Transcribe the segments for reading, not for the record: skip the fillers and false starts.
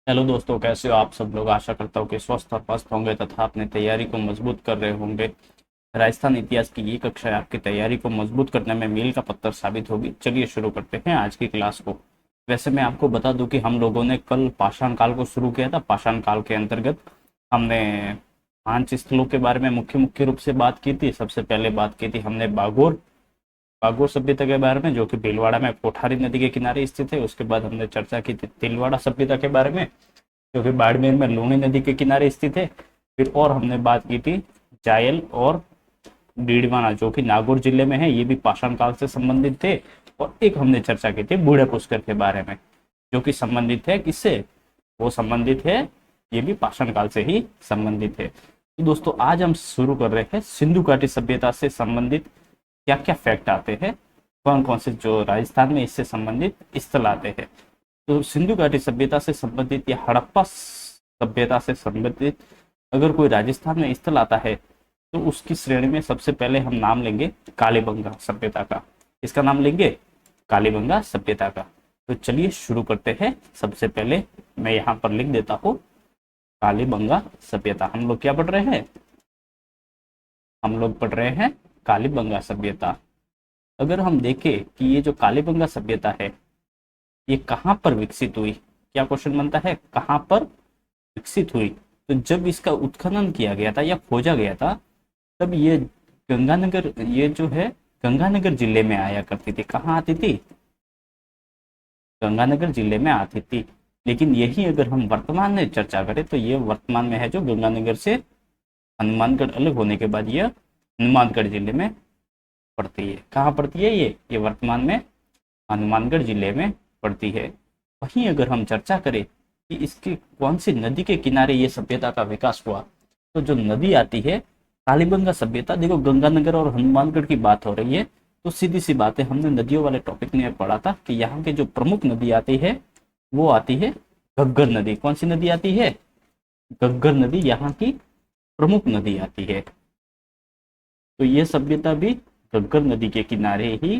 Hello दोस्तों, कैसे हो आप सब लोग। आशा करता हूँ कि स्वस्थ और मस्त होंगे तथा अपनी तैयारी को मजबूत कर रहे होंगे। राजस्थान इतिहास की ये कक्षा आपकी तैयारी को मजबूत करने में मील का पत्थर साबित होगी। चलिए शुरू करते हैं आज की क्लास को। वैसे मैं आपको बता दूं कि हम लोगों ने कल पाषाण काल को शुरू किया था। पाषाण काल के अंतर्गत हमने 5 स्थलों के बारे में मुख्य मुख्य रूप से बात की थी। सबसे पहले बात की थी हमने बागोर बागोर सभ्यता के बारे में, जो कि भीलवाड़ा में कोठारी नदी के किनारे स्थित है। उसके बाद हमने चर्चा की थी तिलवाड़ा सभ्यता के बारे में, जो कि बाड़मेर में लूणी नदी के किनारे स्थित है। फिर और हमने बात की थी जायल और डीडवाना, जो कि नागौर जिले में है। ये भी पाषाण काल से संबंधित थे। और एक हमने चर्चा की थी बूढ़े पुष्कर के बारे में, जो कि संबंधित है किससे, वो संबंधित है, ये भी पाषाण काल से ही संबंधित है। तो दोस्तों आज हम शुरू कर रहे हैं सिंधु घाटी सभ्यता से संबंधित क्या क्या फैक्ट आते हैं, कौन कौन से जो राजस्थान में इससे संबंधित स्थल आते हैं। तो सिंधु घाटी सभ्यता से संबंधित या हड़प्पा सभ्यता से संबंधित अगर कोई राजस्थान में स्थल आता है तो उसकी श्रेणी में सबसे पहले हम नाम लेंगे कालीबंगा सभ्यता का। इसका नाम लेंगे कालीबंगा सभ्यता का। तो चलिए शुरू करते हैं। सबसे पहले मैं यहाँ पर लिख देता हूँ कालीबंगा सभ्यता। हम लोग क्या पढ़ रहे हैं, हम लोग पढ़ रहे हैं कालीबंगा सभ्यता। अगर हम देखें कि ये जो कालीबंगा सभ्यता है ये कहाँ पर विकसित हुई, क्या क्वेश्चन बनता है, कहाँ पर विकसित हुई। तो जब इसका उत्खनन किया गया था या खोजा गया था तब ये गंगानगर, ये जो है गंगानगर जिले में आया करती थी। कहाँ आती थी, गंगानगर जिले में आती थी। लेकिन यही अगर हम वर्तमान में चर्चा करें तो ये वर्तमान में है जो गंगानगर से हनुमानगढ़ अलग होने के बाद ये हनुमानगढ़ जिले में पड़ती है। कहाँ पड़ती है ये वर्तमान में हनुमानगढ़ जिले में पड़ती है। वहीं अगर हम चर्चा करें कि इसकी कौन सी नदी के किनारे ये सभ्यता का विकास हुआ, तो जो नदी आती है कालीबंगा सभ्यता, देखो गंगानगर और हनुमानगढ़ की बात हो रही है तो सीधी सी बात है, हमने नदियों वाले टॉपिक में पढ़ा था कि यहाँ की जो प्रमुख नदी आती है वो आती है घग्गर नदी। कौन सी नदी आती है, घग्गर नदी यहाँ की प्रमुख नदी आती है। तो ये सभ्यता भी घग्गर नदी के किनारे ही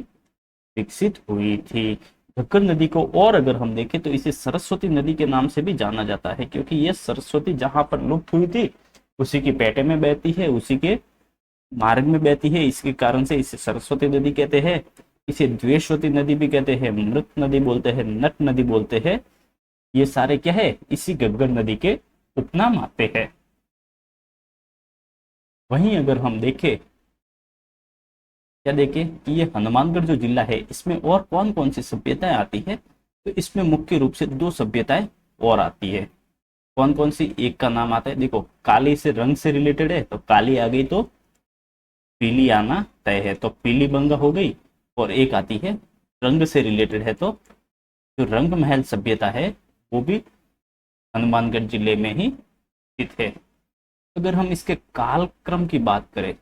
विकसित हुई थी। घग्गर नदी को और अगर हम देखें तो इसे सरस्वती नदी के नाम से भी जाना जाता है, क्योंकि ये सरस्वती जहां पर लुप्त हुई थी उसी की पेटे में बहती है, उसी के मार्ग में बहती है। इसके कारण से इसे सरस्वती नदी कहते हैं। इसे द्वेषवती नदी भी कहते हैं, मृत नदी बोलते हैं, नट नदी बोलते हैं। ये सारे क्या है, इसी घग्गर नदी के उपनाम आते हैं। वहीं अगर हम देखें, क्या देखें कि ये हनुमानगढ़ जो जिला है इसमें और कौन कौन सी सभ्यताएं आती है, तो इसमें मुख्य रूप से 2 सभ्यताएं और आती है। कौन कौन सी, एक का नाम आता है, देखो काली से रंग से रिलेटेड है तो काली आ गई, तो पीली आना तय है, तो पीली बंगा हो गई। और एक आती है रंग से रिलेटेड है, तो जो रंग महल सभ्यता है वो भी हनुमानगढ़ जिले में ही स्थित है। अगर हम इसके कालक्रम की बात करें,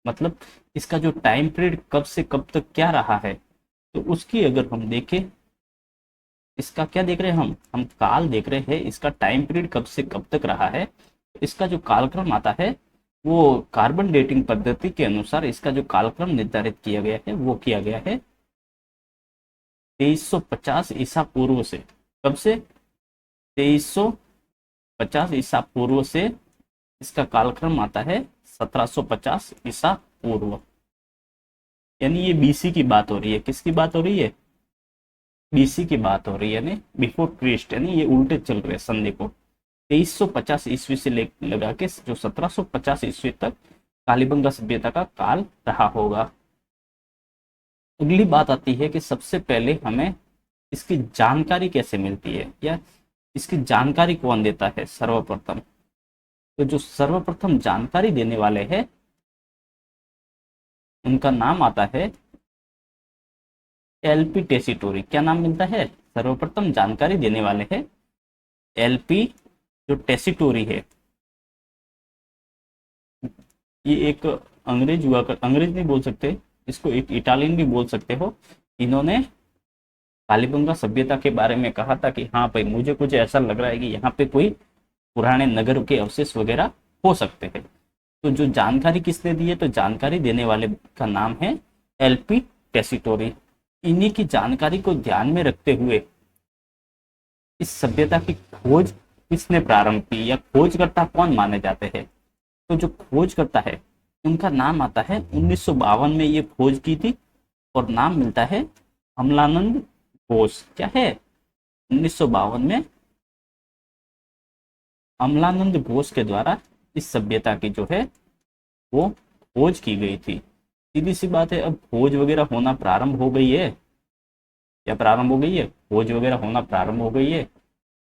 मतलब इसका जो टाइम पीरियड कब से कब तक क्या रहा है, तो उसकी अगर हम देखें, इसका क्या देख रहे हैं हम काल देख रहे हैं, इसका टाइम पीरियड कब से कब तक रहा है। इसका जो कालक्रम आता है वो कार्बन डेटिंग पद्धति के अनुसार इसका जो कालक्रम निर्धारित किया गया है वो किया गया है 2350 ईसा पूर्व से। कब से, 2350 ईसा पूर्व से इसका कालक्रम आता है 1750 ईसा पूर्व। यानी ये बीसी की बात हो रही है। किसकी बात हो रही है, बीसी की बात हो रही है, यानी बिफोर क्रिस्ट। यानी ये उल्टे चल रहे हैं संधि को। 2350 ईस्वी से लगा के जो 1750 ईस्वी तक कालीबंगा सभ्यता का काल रहा होगा। अगली बात आती है कि सबसे पहले हमें इसकी जानकारी कैसे मिलती है, या इसकी जानकारी कौन देता है सर्वप्रथम। तो जो सर्वप्रथम जानकारी देने वाले हैं उनका नाम आता है एलपी टेसीटोरी। क्या नाम मिलता है, सर्वप्रथम जानकारी देने वाले हैं एलपी जो टेसीटोरी है। ये एक अंग्रेज हुआ कर, अंग्रेज नहीं बोल सकते इसको, एक इटालियन भी बोल सकते हो। इन्होंने कालीबंगा सभ्यता के बारे में कहा था कि हाँ भाई मुझे कुछ ऐसा लग रहा है कि यहाँ पे कोई पुराने नगर के अवशेष वगैरह हो सकते हैं। तो जो जानकारी किसने दी है, तो जानकारी देने वाले का नाम है एलपी टेसीटोरी। इन्हीं की जानकारी को ध्यान में रखते हुए इस सभ्यता की खोज किसने प्रारंभ की या खोजकर्ता कौन माने जाते हैं? तो जो खोज करता है उनका नाम आता है 1952 में ये खोज की थी, और नाम मिलता है अमलानंद घोष। क्या है? 1952 में अमलानंद घोष के द्वारा इस सभ्यता की जो है वो खोज की गई थी। सीधी सी बात है, अब खोज वगैरह होना प्रारंभ हो गई है, या प्रारंभ हो गई है, खोज वगैरह होना प्रारंभ हो गई है।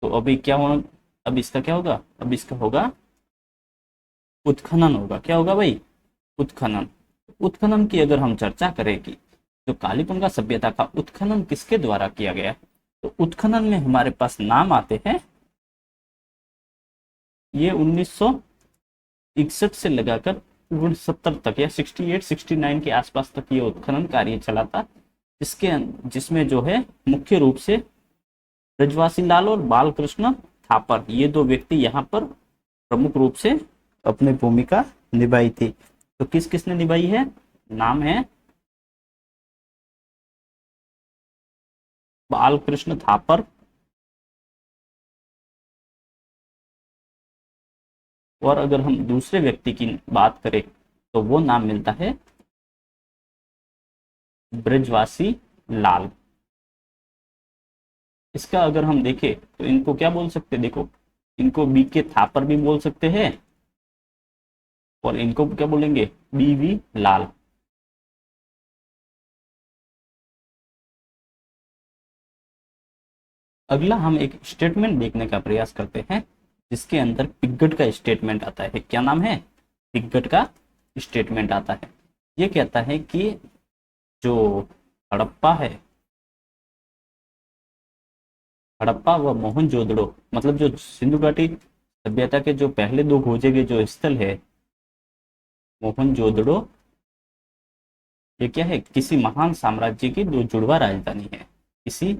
तो अभी क्या होना, अब इसका क्या होगा, अब इसका होगा उत्खनन होगा। क्या होगा भाई? उत्खनन। उत्खनन की अगर हम चर्चा करें कि जो कालीबंगा सभ्यता का उत्खनन किसके द्वारा किया गया, तो उत्खनन में हमारे पास नाम आते हैं, ये 1961 से लगाकर 69 तक या 68 69 के आसपास तक ये उत्खनन कार्य चला था, जिसमें जो है मुख्य रूप से ब्रजवासी लाल और बालकृष्ण थापर, ये दो व्यक्ति यहाँ पर प्रमुख रूप से अपनी भूमिका निभाई थी। तो किस किसने निभाई है? नाम है बालकृष्ण थापर, और अगर हम दूसरे व्यक्ति की बात करें तो वो नाम मिलता है ब्रजवासी लाल। इसका अगर हम देखें तो इनको क्या बोल सकते हैं, देखो इनको बी के थापर भी बोल सकते हैं, और इनको क्या बोलेंगे, बीवी लाल। अगला हम एक स्टेटमेंट देखने का प्रयास करते हैं, जिसके अंदर पिगट का स्टेटमेंट आता है। क्या नाम है? पिगट का स्टेटमेंट आता है। ये कहता है कि जो हड़प्पा है, हड़प्पा व मोहनजोदड़ो, मतलब जो सिंधु घाटी सभ्यता के जो पहले दो खोजे गए जो स्थल है, मोहनजोदड़ो, ये क्या है, किसी महान साम्राज्य की दो जुड़वा राजधानी है। किसी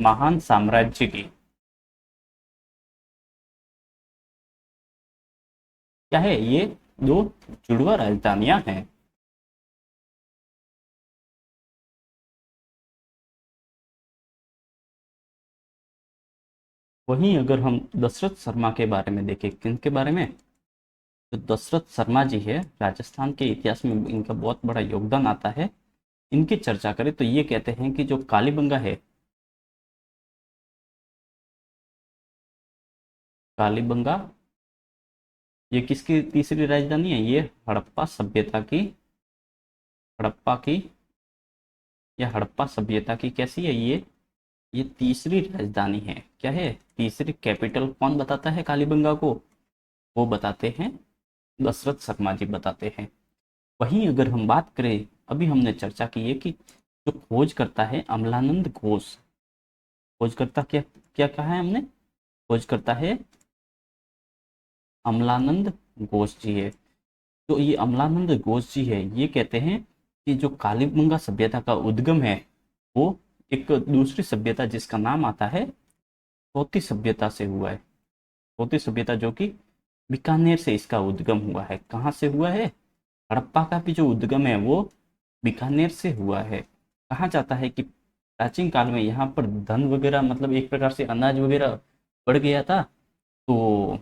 महान साम्राज्य की क्या है, ये दो जुड़वा राजधानियां हैं। वहीं अगर हम दशरथ शर्मा के बारे में देखें, किनके बारे में, तो दशरथ शर्मा जी है, राजस्थान के इतिहास में इनका बहुत बड़ा योगदान आता है। इनकी चर्चा करें तो ये कहते हैं कि जो कालीबंगा है, कालीबंगा ये किसकी तीसरी राजधानी है, ये हड़प्पा सभ्यता की, हड़प्पा की या हड़प्पा सभ्यता की कैसी है, ये तीसरी राजधानी है। क्या है? तीसरी कैपिटल। कौन बताता है कालीबंगा को? वो बताते हैं दशरथ शर्मा जी बताते हैं। वहीं अगर हम बात करें, अभी हमने चर्चा की है कि जो खोज करता है अमलानंद घोष, खोज करता क्या क्या कहा है हमने, खोज करता है अमलानंद घोष जी है। तो ये अमलानंद घोष जी है, ये कहते हैं कि जो कालीबंगा सभ्यता का उद्गम है वो एक दूसरी सभ्यता जिसका नाम आता है तोती सभ्यता से हुआ है। तोती सभ्यता जो कि बीकानेर से इसका उद्गम हुआ है। कहाँ से हुआ है? हड़प्पा का भी जो उद्गम है वो बीकानेर से हुआ है। कहा जाता है कि प्राचीन काल में यहाँ पर धन वगैरह, मतलब एक प्रकार से अनाज वगैरह बढ़ गया था, तो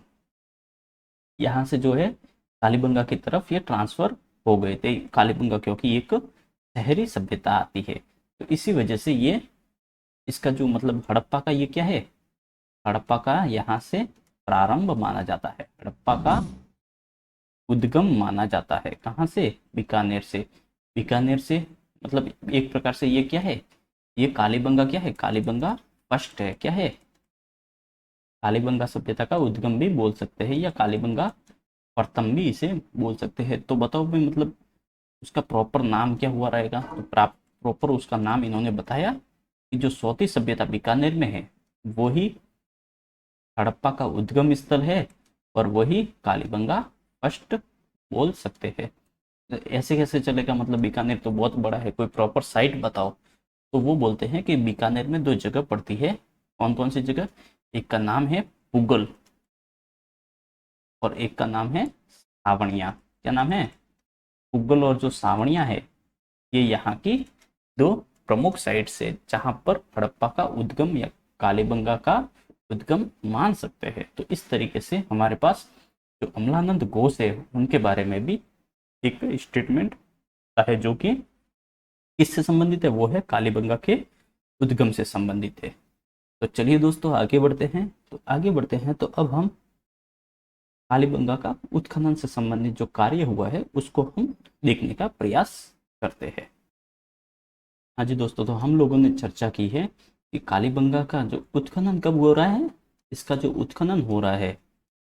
यहाँ से जो है कालीबंगा की तरफ ये ट्रांसफर हो गए थे। कालीबंगा क्योंकि एक शहरी सभ्यता आती है, तो इसी वजह से ये इसका जो मतलब हड़प्पा का ये क्या है, हड़प्पा का यहाँ से प्रारंभ माना जाता है, हड़प्पा का उद्गम माना जाता है। कहाँ से? बीकानेर से। बीकानेर से मतलब एक प्रकार से ये क्या है, ये कालीबंगा क्या है, कालीबंगा फर्स्ट है। क्या है? कालीबंगा सभ्यता का उद्गम भी बोल सकते हैं, या कालीबंगा प्रथम भी इसे बोल सकते हैं। तो बताओ भाई, मतलब उसका प्रॉपर नाम क्या हुआ रहेगा? तो प्रॉपर उसका नाम इन्होंने बताया कि जो सौती सभ्यता बीकानेर में है वही हड़प्पा का उद्गम स्थल है, और वही कालीबंगा फर्स्ट बोल सकते हैं। ऐसे कैसे चलेगा, मतलब बीकानेर तो बहुत बड़ा है, कोई प्रॉपर साइट बताओ। तो वो बोलते हैं कि बीकानेर में दो जगह पड़ती है। कौन कौन सी जगह? एक का नाम है पुगल, और एक का नाम है सावणिया। क्या नाम है? पुगल और जो सावणिया है, ये यहाँ की दो प्रमुख साइट्स है जहाँ पर हड़प्पा का उद्गम या कालीबंगा का उद्गम मान सकते हैं। तो इस तरीके से हमारे पास जो अमलानंद घोष है उनके बारे में भी एक स्टेटमेंट है जो कि किससे संबंधित है, वो है कालीबंगा के उद्गम से संबंधित है। तो चलिए दोस्तों आगे बढ़ते हैं। तो अब हम कालीबंगा का उत्खनन से संबंधित जो कार्य हुआ है उसको हम देखने का प्रयास करते हैं। हाँ जी दोस्तों, तो हम लोगों ने चर्चा की है कि कालीबंगा का जो उत्खनन कब हो रहा है। इसका जो उत्खनन हो रहा है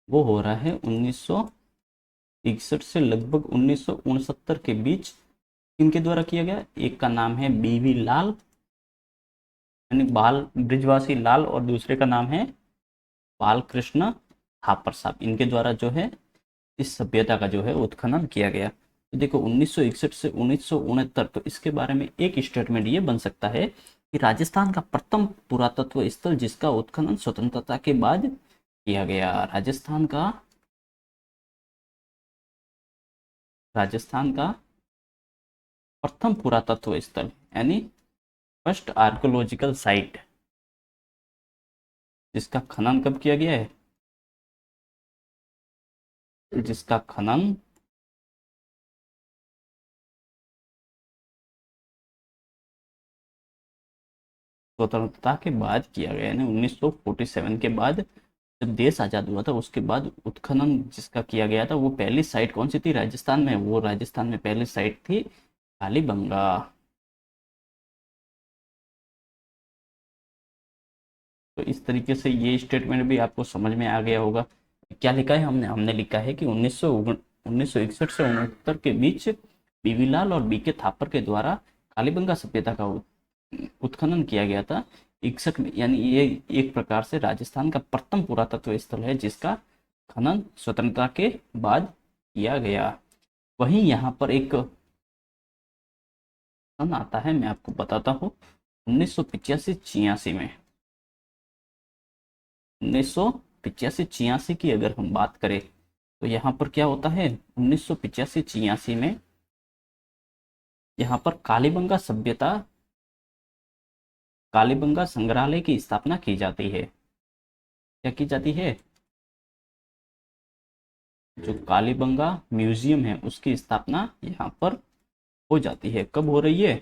वो हो रहा है 1961 से लगभग 1969 के बीच। किनके द्वारा किया गया? एक का नाम है बीवी लाल, यानी बाल ब्रिजवासी लाल, और दूसरे का नाम है बालकृष्ण थापर साहब। इनके द्वारा जो है इस सभ्यता का जो है उत्खनन किया गया। तो देखो 1961 से 1969, तो इसके बारे में एक स्टेटमेंट ये बन सकता है कि राजस्थान का प्रथम पुरातत्व स्थल जिसका उत्खनन स्वतंत्रता के बाद किया गया। राजस्थान का प्रथम पुरातत्व स्थल यानी फर्स्ट आर्कोलॉजिकल साइट जिसका खनन कब किया गया है? जिसका खनन स्वतंत्रता के बाद किया गया, यानी 1947 के बाद जब देश आजाद हुआ था उसके बाद उत्खनन जिसका किया गया था वो पहली साइट कौन सी थी? राजस्थान में। वो राजस्थान में पहली साइट थी कालीबंगा। तो इस तरीके से ये स्टेटमेंट भी आपको समझ में आ गया होगा। क्या लिखा है हमने? हमने लिखा है कि 1961 से 69 के बीच बीवीलाल और बीके थापर के द्वारा कालीबंगा सभ्यता का उत्खनन किया गया था 61 में, यानी ये एक प्रकार से राजस्थान का प्रथम पुरातत्व स्थल है जिसका खनन स्वतंत्रता के बाद किया गया। वहीं यहाँ पर एक सन आता है, मैं आपको बताता हूँ, 1985-86 में। 1985-86 की अगर हम बात करें तो यहाँ पर क्या होता है? 1985-86 में यहाँ पर कालीबंगा संग्रहालय की स्थापना की जाती है। क्या की जाती है? जो कालीबंगा म्यूजियम है उसकी स्थापना यहाँ पर हो जाती है। कब हो रही है?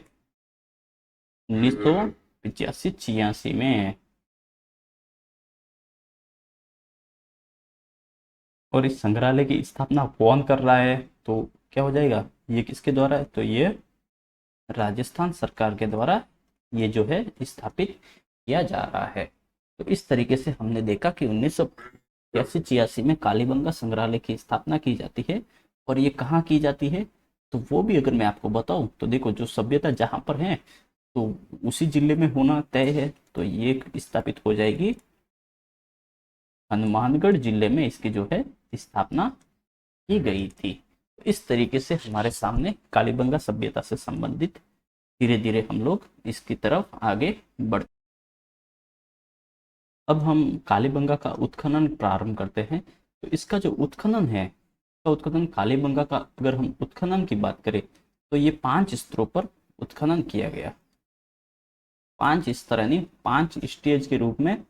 1985-86 में। और इस संग्रहालय की स्थापना कौन कर रहा है? तो क्या हो जाएगा? ये किसके द्वारा है? तो ये राजस्थान सरकार के द्वारा ये जो है स्थापित किया जा रहा है। तो इस तरीके से हमने देखा कि 1986 में कालीबंगा संग्रहालय की स्थापना की जाती है। और ये कहाँ की जाती है? तो वो भी अगर मैं आपको बताऊं तो देखो, जो सभ्यता जहाँ पर है तो उसी जिले में होना तय है। तो ये स्थापित हो जाएगी हनुमानगढ़ जिले में, इसकी जो है स्थापना की गई थी। तो इस तरीके से हमारे सामने कालीबंगा सभ्यता से संबंधित धीरे धीरे हम लोग इसकी तरफ आगे बढ़। अब हम कालीबंगा का उत्खनन प्रारंभ करते हैं। तो इसका जो उत्खनन है, तो उत्खनन कालीबंगा का अगर हम उत्खनन की बात करें तो ये 5 स्तरों पर उत्खनन किया गया। 5 स्तर यानी 5 स्टेज के रूप में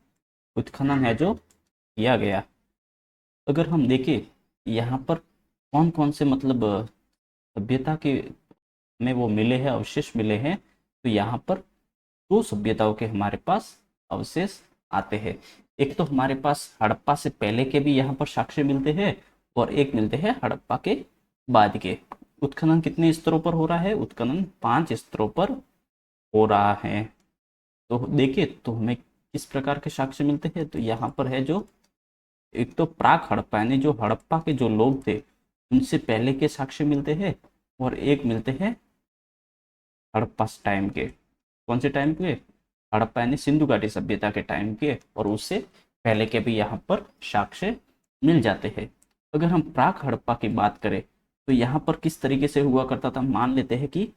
उत्खनन है जो किया गया। अगर हम देखें यहाँ पर कौन कौन से मतलब सभ्यता के में वो मिले हैं, अवशेष मिले हैं, तो यहाँ पर 2 सभ्यताओं के हमारे पास अवशेष आते हैं। एक तो हमारे पास हड़प्पा से पहले के भी यहाँ पर साक्ष्य मिलते हैं और एक मिलते हैं हड़प्पा के बाद के। उत्खनन कितने स्तरों पर हो रहा है? उत्खनन 5 स्तरों पर हो रहा है। तो देखिए तो हमें किस प्रकार के साक्ष्य मिलते हैं? तो यहाँ पर है जो एक तो प्राक हड़प्पा यानी जो हड़प्पा के जो लोग थे उनसे पहले के साक्ष्य मिलते हैं, और एक मिलते हैं हड़प्पा टाइम के। कौन से टाइम के? हड़प्पा यानी सिंधु घाटी सभ्यता के टाइम के, और उससे पहले के भी यहाँ पर साक्ष्य मिल जाते हैं। अगर हम प्राक हड़प्पा की बात करें तो यहाँ पर किस तरीके से हुआ करता था? मान लेते हैं कि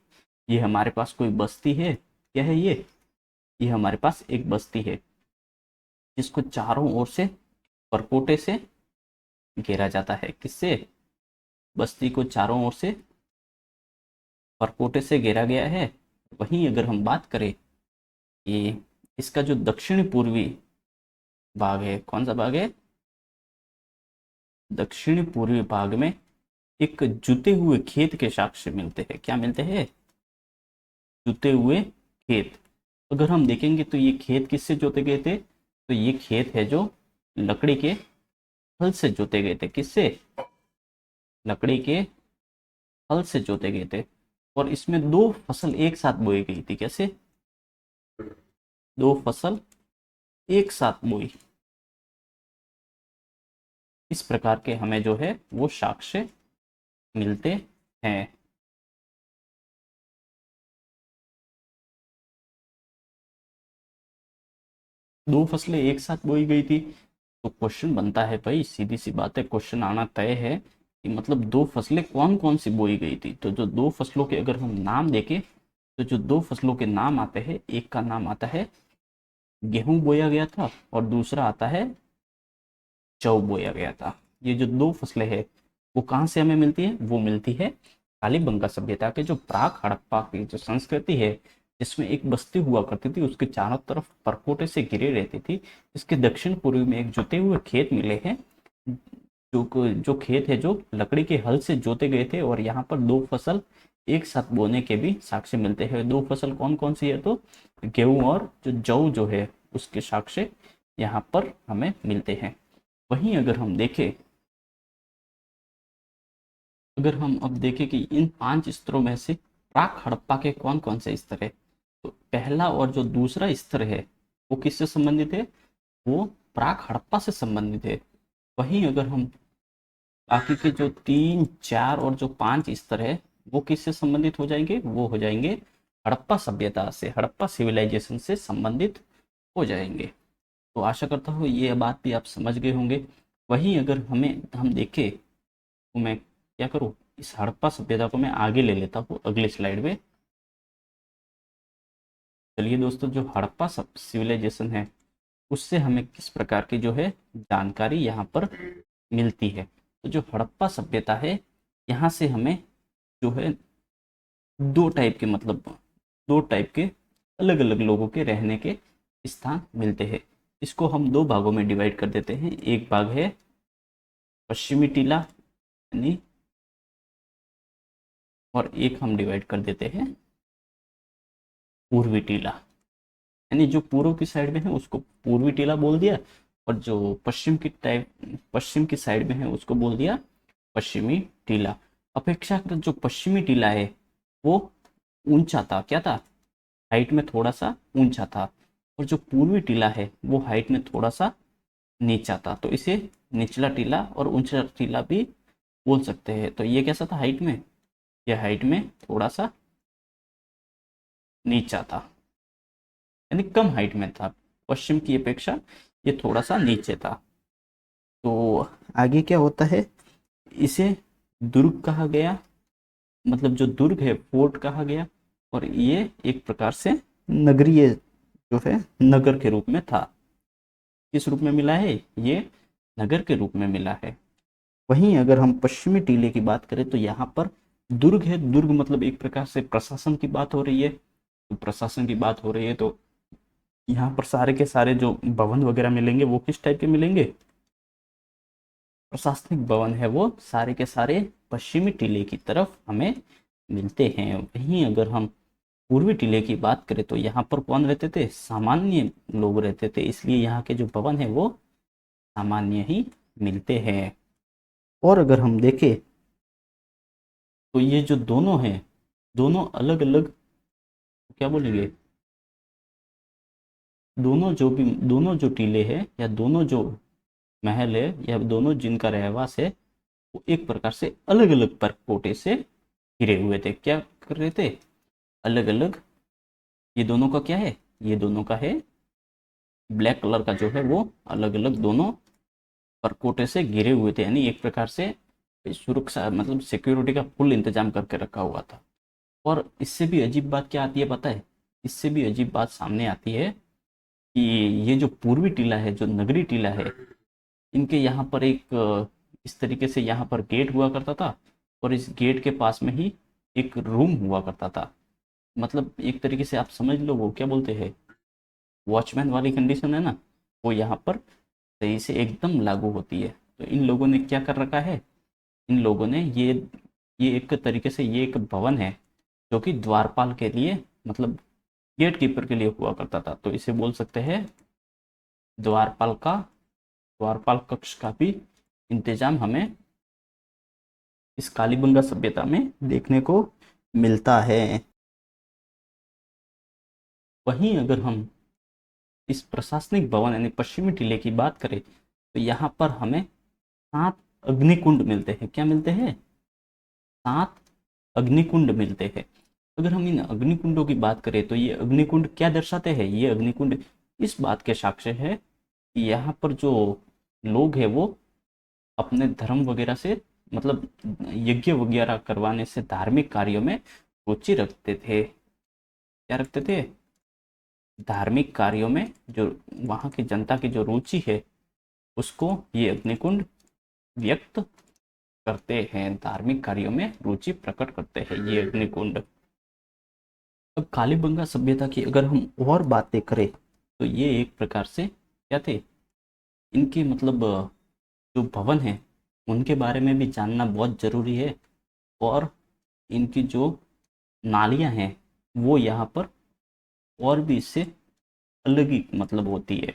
ये हमारे पास कोई बस्ती है। क्या है ये हमारे पास एक बस्ती है जिसको चारों ओर से परकोटे से घेरा जाता है। किससे? बस्ती को चारों ओर से परकोटे से घेरा गया है। वहीं अगर हम बात करें कि इसका जो दक्षिणी पूर्वी भाग है, कौन सा भाग है, दक्षिणी पूर्वी भाग में एक जुते हुए खेत के साक्ष्य मिलते हैं। क्या मिलते हैं, जुते हुए खेत। अगर हम देखेंगे तो ये खेत किससे जोते गए थे, तो ये खेत है जो लकड़ी के हल से जोते गए थे। किससे, लकड़ी के हल से जोते गए थे। और इसमें दो फसल एक साथ बोई गई थी। कैसे, दो फसल एक साथ बोई। इस प्रकार के हमें जो है वो साक्ष्य मिलते हैं। दो फसलें एक साथ बोई गई थी, तो क्वेश्चन बनता है भाई, सीधी सी बात है, क्वेश्चन आना तय है कि मतलब दो फसलें कौन कौन सी बोई गई थी। तो जो दो फसलों के अगर हम नाम देखें, तो जो दो फसलों के नाम आते हैं, एक का नाम आता है गेहूं बोया गया था और दूसरा आता है जौ बोया गया था। ये जो दो फसलें हैं वो कहाँ से हमें मिलती है, वो मिलती है कालीबंगा सभ्यता के जो प्राक हड़प्पा की जो संस्कृति है, जिसमें एक बस्ती हुआ करती थी, उसके चारों तरफ परकोटे से घिरे रहती थी। इसके दक्षिण पूर्व में एक जुते हुए खेत मिले हैं, जो खेत है जो लकड़ी के हल से जोते गए थे। और यहाँ पर दो फसल एक साथ बोने के भी साक्ष्य मिलते हैं। दो फसल कौन कौन सी है, तो गेहूं और जो जौ जो है उसके साक्ष्य यहाँ पर हमें मिलते हैं। वहीं अगर हम देखें, अगर हम अब देखें कि इन 5 स्तरों में से प्राक हड़प्पा के कौन कौन से स्तर है, तो पहला और जो दूसरा स्तर है वो किससे संबंधित है, वो प्राक हड़प्पा से संबंधित है। वहीं अगर हम बाकी के जो 3, 4 और जो 5 स्तर है वो किससे संबंधित हो जाएंगे, वो हो जाएंगे हड़प्पा सभ्यता से, हड़प्पा सिविलाइजेशन से संबंधित हो जाएंगे। तो आशा करता हूँ ये बात भी आप समझ गए होंगे। वहीं अगर हम देखें, तो मैं क्या करूँ, इस हड़प्पा सभ्यता को मैं आगे ले लेता हूँ अगली स्लाइड में। चलिए दोस्तों, जो हड़प्पा सिविलाइजेशन है उससे हमें किस प्रकार की जो है जानकारी यहाँ पर मिलती है। तो जो हड़प्पा सभ्यता है, यहाँ से हमें जो है दो टाइप के, मतलब दो टाइप के अलग अलग लोगों के रहने के स्थान मिलते हैं। इसको हम दो भागों में डिवाइड कर देते हैं। एक भाग है पश्चिमी टीला यानी, और एक हम डिवाइड कर देते हैं पूर्वी टीला, यानी जो पूर्व की साइड में है उसको पूर्वी टीला बोल दिया, और जो पश्चिम की साइड में है उसको बोल दिया पश्चिमी टीला। अपेक्षाकृत जो पश्चिमी टीला है वो ऊंचा था, क्या था, हाइट में थोड़ा सा ऊंचा था। और जो पूर्वी टीला है वो हाइट में थोड़ा सा नीचा था। तो इसे निचला टीला और ऊंचा टीला भी बोल सकते हैं। तो ये कैसा था हाइट में, ये हाइट में थोड़ा सा नीचा था, यानी कम हाइट में था, पश्चिम की अपेक्षा ये थोड़ा सा नीचे था। तो आगे क्या होता है, इसे दुर्ग कहा गया, मतलब जो दुर्ग है फोर्ट कहा गया। और ये एक प्रकार से नगरीय जो है नगर के रूप में था। किस रूप में मिला है, ये नगर के रूप में मिला है। वहीं अगर हम पश्चिमी टीले की बात करें तो यहाँ पर दुर्ग है। दुर्ग मतलब एक प्रकार से प्रशासन की बात हो रही है। तो प्रशासन की बात हो रही है तो यहाँ पर सारे के सारे जो भवन वगैरह मिलेंगे वो किस टाइप के मिलेंगे, प्रशासनिक भवन है वो सारे के सारे पश्चिमी टीले की तरफ हमें मिलते हैं। वहीं अगर हम पूर्वी टीले की बात करें तो यहाँ पर कौन रहते थे, सामान्य लोग रहते थे, इसलिए यहाँ के जो भवन है वो सामान्य ही मिलते हैं। और अगर हम देखें तो ये जो दोनों हैं, दोनों अलग अलग, क्या बोलेंगे, दोनों जो टीले हैं या दोनों जो महल है या दोनों जिनका रहवास है, वो एक प्रकार से अलग अलग परकोटे से घिरे हुए थे। क्या कर रहे थे, अलग अलग। ये दोनों का क्या है, ये दोनों का है ब्लैक कलर का जो है वो अलग अलग दोनों परकोटे से घिरे हुए थे, यानी एक प्रकार से सुरक्षा मतलब सिक्योरिटी का फुल इंतजाम करके रखा हुआ था। और इससे भी अजीब बात क्या आती है पता है, इससे भी अजीब बात सामने आती है कि ये जो पूर्वी टीला है, जो नगरी टीला है, इनके यहाँ पर एक इस तरीके से यहाँ पर गेट हुआ करता था, और इस गेट के पास में ही एक रूम हुआ करता था। मतलब एक तरीके से आप समझ लो वो क्या बोलते हैं, वॉचमैन वाली कंडीशन है ना, वो यहाँ पर सही से एकदम लागू होती है। तो इन लोगों ने क्या कर रखा है, इन लोगों ने ये एक तरीके से ये एक भवन है जो कि द्वारपाल के लिए, मतलब गेट कीपर के लिए हुआ करता था। तो इसे बोल सकते हैं द्वारपाल का, द्वारपाल कक्ष का भी इंतजाम हमें इस कालीबंगा सभ्यता में देखने को मिलता है। वहीं अगर हम इस प्रशासनिक भवन यानी पश्चिमी टीले की बात करें तो यहाँ पर हमें 7 अग्निकुंड मिलते हैं। क्या मिलते हैं? 7 अग्निकुंड मिलते हैं। अगर हम इन अग्निकुंडों की बात करें तो ये अग्निकुंड क्या दर्शाते हैं? ये अग्निकुंड इस बात के साक्ष्य है कि यहाँ पर जो लोग हैं वो अपने धर्म वगैरह से, मतलब यज्ञ वगैरह करवाने से, धार्मिक कार्यों में रुचि रखते थे। क्या रखते थे? धार्मिक कार्यों में जो वहाँ की जनता की जो रुचि है उसको ये अग्निकुंड व्यक्त करते हैं, धार्मिक कार्यों में रुचि प्रकट करते हैं ये अग्निकुंड। अब कालीबंगा सभ्यता की अगर हम और बातें करें तो ये एक प्रकार से क्या थे, इनके मतलब जो भवन है उनके बारे में भी जानना बहुत जरूरी है। और इनकी जो नालियां हैं वो यहाँ पर और भी इससे अलग ही मतलब होती है।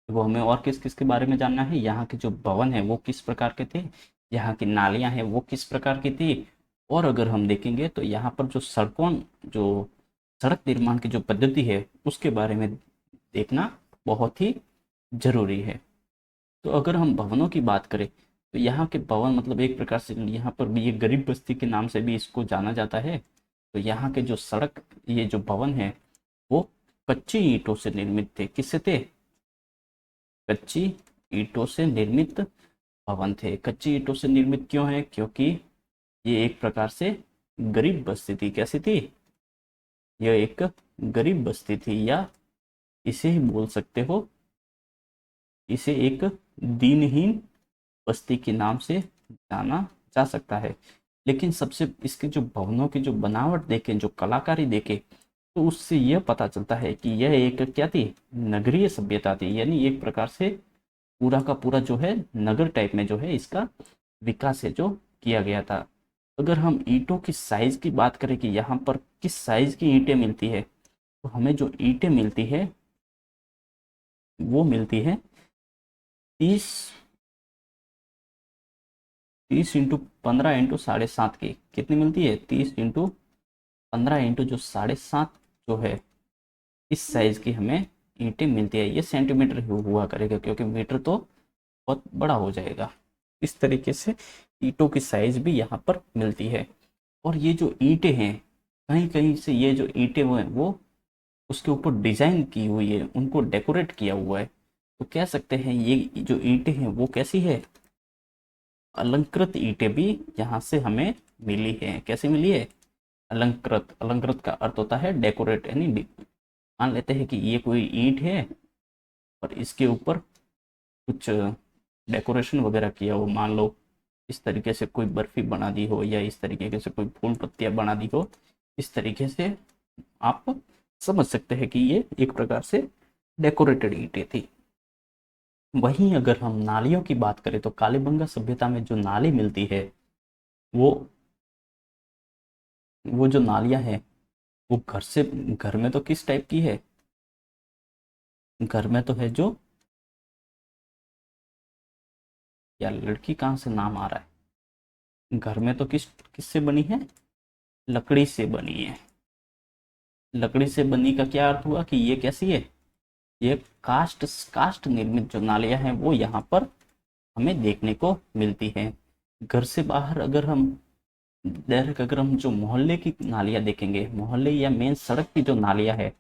वो हमें और किस किस के बारे में जानना है, यहाँ के जो भवन है वो किस प्रकार के थे, यहाँ की नालियां हैं वो किस प्रकार की थी। और अगर हम देखेंगे तो यहाँ पर जो सड़कों, जो सड़क निर्माण की जो पद्धति है उसके बारे में देखना बहुत ही जरूरी है। तो अगर हम भवनों की बात करें तो यहाँ के भवन मतलब एक प्रकार से यहाँ पर भी ये गरीब बस्ती के नाम से भी इसको जाना जाता है। तो यहाँ के जो सड़क, ये जो भवन है वो कच्ची ईंटों से निर्मित थे। किससे थे? कच्ची ईंटों से निर्मित भवन थे। कच्ची ईंटों से निर्मित क्यों है? क्योंकि ये एक प्रकार से गरीब बस्ती थी। कैसी थी? यह एक गरीब बस्ती थी, या इसे ही बोल सकते हो, इसे एक दीनहीन बस्ती के नाम से जाना जा सकता है। लेकिन सबसे इसके जो भवनों की जो बनावट देखें, जो कलाकारी देखें, तो उससे यह पता चलता है कि यह एक क्या थी, नगरीय सभ्यता थी। यानी एक प्रकार से पूरा का पूरा जो है नगर टाइप में जो है इसका विकास है जो किया गया था। अगर हम ईंटों की साइज की बात करें कि यहाँ पर किस साइज की ईंटें मिलती है, तो हमें जो ईंटें मिलती है वो मिलती है 30 30 × 15 × 7.5 की। कितनी मिलती है? 30 × 15 जो 7.5 जो है इस साइज की हमें ईंटें मिलती है। ये सेंटीमीटर हुआ करेगा क्योंकि मीटर तो बहुत बड़ा हो जाएगा। इस तरीके से ईंटों की साइज भी यहाँ पर मिलती है। और ये जो ईंटें हैं, कहीं कहीं से ये जो ईंटें वो हैं वो उसके ऊपर डिजाइन की हुई है, उनको डेकोरेट किया हुआ है। तो कह सकते हैं ये जो ईंटें हैं वो कैसी है, अलंकृत ईंटें भी यहाँ से हमें मिली है। कैसे मिली है? अलंकृत। अलंकृत का अर्थ होता है डेकोरेट, यानी मान लेते हैं कि ये कोई ईंट है और इसके ऊपर कुछ डेकोरेशन वगैरह किया हो, मान लो इस तरीके से कोई बर्फी बना दी हो या इस तरीके से कोई फूल पत्तियां बना दी हो। इस तरीके से आप समझ सकते हैं कि ये एक प्रकार से डेकोरेटेड ईंटें थी। वहीं अगर हम नालियों की बात करें तो कालीबंगा सभ्यता में जो नाली मिलती है वो वो जो नालियां हैं वो घर में तो किस टाइप की है? घर में तो है जो, या लड़की कहाँ से नाम आ रहा है? घर में तो किससे बनी है? लकड़ी से बनी है। लकड़ी से बनी का क्या अर्थ हुआ कि ये कैसी है? ये कास्ट कास्ट निर्मित जो नालियां हैं वो यहाँ पर हमें देखने को मिलती हैं। घर से बाहर अगर हम डायरेक्ट अगर हम जो मोहल्ले की नालियां देखेंगे, मोहल्ले या मेन सड़क की जो नालियां है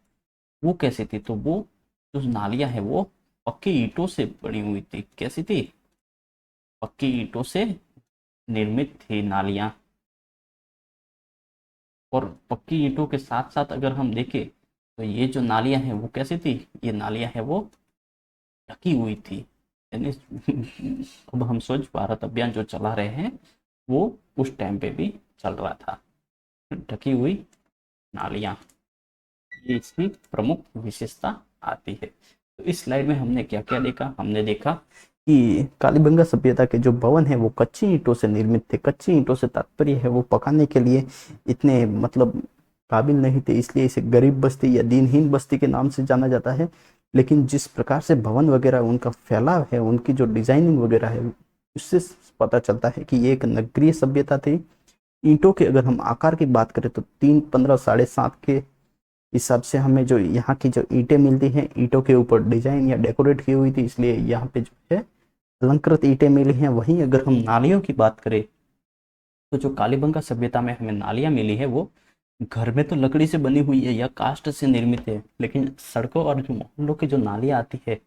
वो कैसी थी, तो वो जो नालियां है वो पक्की ईंटों से बनी हुई थी। कैसी थी? पक्की ईंटों से निर्मित थी नालियां। और पक्की ईंटों के साथ साथ अगर हम देखें तो ये जो नालियां हैं वो कैसी थी, ये नालियां हैं वो ढकी हुई थी। यानी अब हम स्वच्छ भारत अभियान जो चला रहे हैं वो उस टाइम पे भी चल रहा था। ढकी हुई नालियां, ये इसकी प्रमुख विशेषता आती है। तो इस स्लाइड में हमने क्या क्या देखा, हमने देखा कि कालीबंगा सभ्यता के जो भवन है वो कच्ची ईंटों से निर्मित थे। कच्ची ईंटों से तात्पर्य है वो पकाने के लिए इतने मतलब काबिल नहीं थे, इसलिए इसे गरीब बस्ती या दीनहीन बस्ती के नाम से जाना जाता है। लेकिन जिस प्रकार से भवन वगैरह उनका फैलाव है, उनकी जो डिजाइनिंग वगैरह है, उससे पता चलता है कि ये एक नगरीय सभ्यता थी। ईंटों के अगर हम आकार की बात करें तो 3, 15, 7.5 के हिसाब से हमें जो यहाँ की जो ईंटें मिलती हैं, ईंटों के ऊपर डिजाइन या डेकोरेट की हुई थी, इसलिए यहाँ पे जो है अलंकृत ईंटें मिली हैं। वहीं अगर हम नालियों की बात करें तो जो कालीबंगा सभ्यता में हमें नालियां मिली है वो घर में तो लकड़ी से बनी हुई है या काष्ठ से निर्मित है, लेकिन सड़कों और जो मोहल्लों की जो नालियां आती है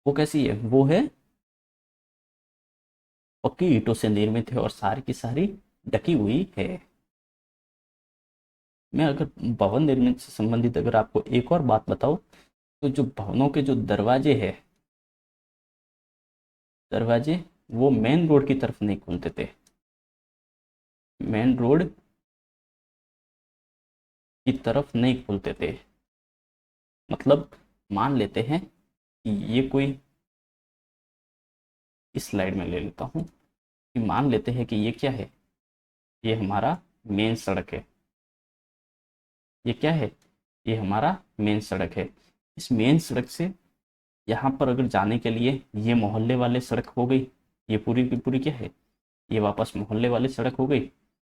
वो कैसी है, वो है पक्की ईंटों से निर्मित है और सारी की सारी ढकी हुई है। मैं अगर भवन निर्माण से संबंधित अगर आपको एक और बात बताऊं तो जो भवनों के जो दरवाजे हैं, दरवाजे वो मेन रोड की तरफ नहीं खुलते थे। मेन रोड की तरफ नहीं खुलते थे, मतलब मान लेते हैं कि ये कोई, इस स्लाइड में ले लेता हूं कि मान लेते हैं कि ये क्या है, ये हमारा मेन सड़क है। ये क्या है, ये हमारा मेन सड़क है। इस मेन सड़क से यहाँ पर अगर जाने के लिए ये मोहल्ले वाले सड़क हो गई, ये पूरी की पूरी क्या है, ये वापस मोहल्ले वाली सड़क हो गई।